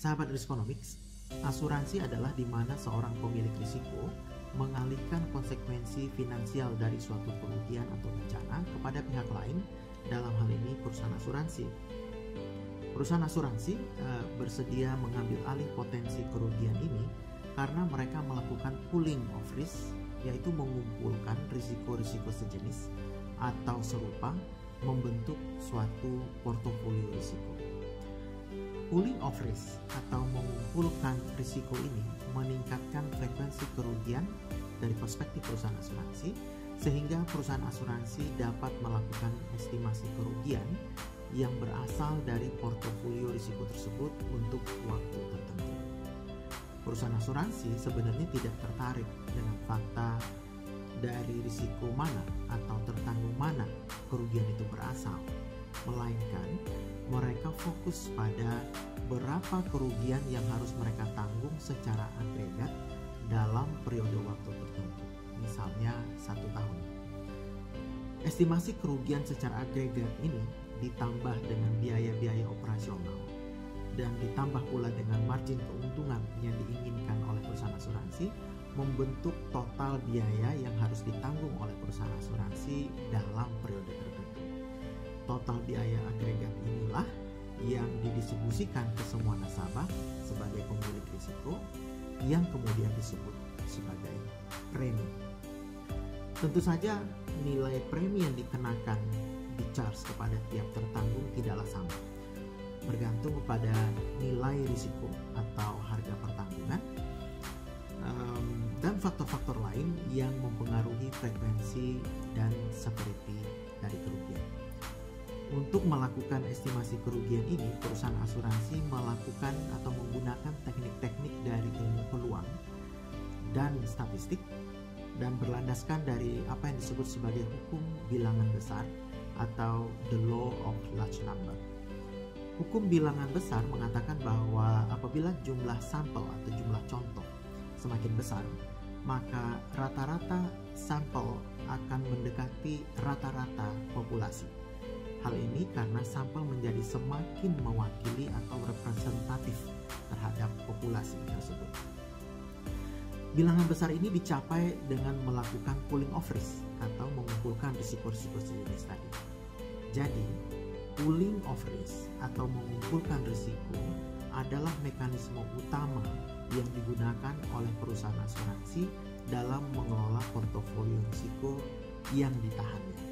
Sahabat Riskonomics, asuransi adalah di mana seorang pemilik risiko mengalihkan konsekuensi finansial dari suatu kerugian atau bencana kepada pihak lain, dalam hal ini perusahaan asuransi. Perusahaan asuransi bersedia mengambil alih potensi kerugian ini karena mereka melakukan pooling of risk, yaitu mengumpulkan risiko-risiko sejenis atau serupa membentuk suatu portofolio risiko. Pooling of risk atau mengumpulkan risiko ini meningkatkan frekuensi kerugian dari perspektif perusahaan asuransi, sehingga perusahaan asuransi dapat melakukan estimasi kerugian yang berasal dari portofolio risiko tersebut untuk waktu tertentu. Perusahaan asuransi sebenarnya tidak tertarik dengan fakta dari risiko mana atau tertanggung mana kerugian itu berasal, melainkan mereka fokus pada berapa kerugian yang harus mereka tanggung secara agregat dalam periode waktu tertentu, misalnya 1 tahun. Estimasi kerugian secara agregat ini ditambah dengan biaya-biaya operasional dan ditambah pula dengan margin keuntungan yang diinginkan oleh perusahaan asuransi membentuk total biaya yang harus ditanggung oleh perusahaan asuransi dalam periode tertentu. Total biaya agregat inilah yang didistribusikan ke semua nasabah sebagai pemilik risiko yang kemudian disebut sebagai premi. Tentu saja nilai premi yang dikenakan di charge kepada tiap tertanggung tidaklah sama, bergantung kepada nilai risiko atau harga pertanggungan dan faktor-faktor lain yang mempengaruhi frekuensi dan severity dari kerugian. Untuk melakukan estimasi kerugian ini, perusahaan asuransi melakukan atau menggunakan teknik-teknik dari ilmu peluang dan statistik dan berlandaskan dari apa yang disebut sebagai hukum bilangan besar atau the law of large number. Hukum bilangan besar mengatakan bahwa apabila jumlah sampel atau jumlah contoh semakin besar, maka rata-rata sampel akan mendekati rata-rata populasi. Hal ini karena sampel menjadi semakin mewakili atau representatif terhadap populasi tersebut. Bilangan besar ini dicapai dengan melakukan pooling of risk atau mengumpulkan risiko-risiko sejenis tadi. Jadi, pooling of risk atau mengumpulkan risiko adalah mekanisme utama yang digunakan oleh perusahaan asuransi dalam mengelola portofolio risiko yang ditahannya.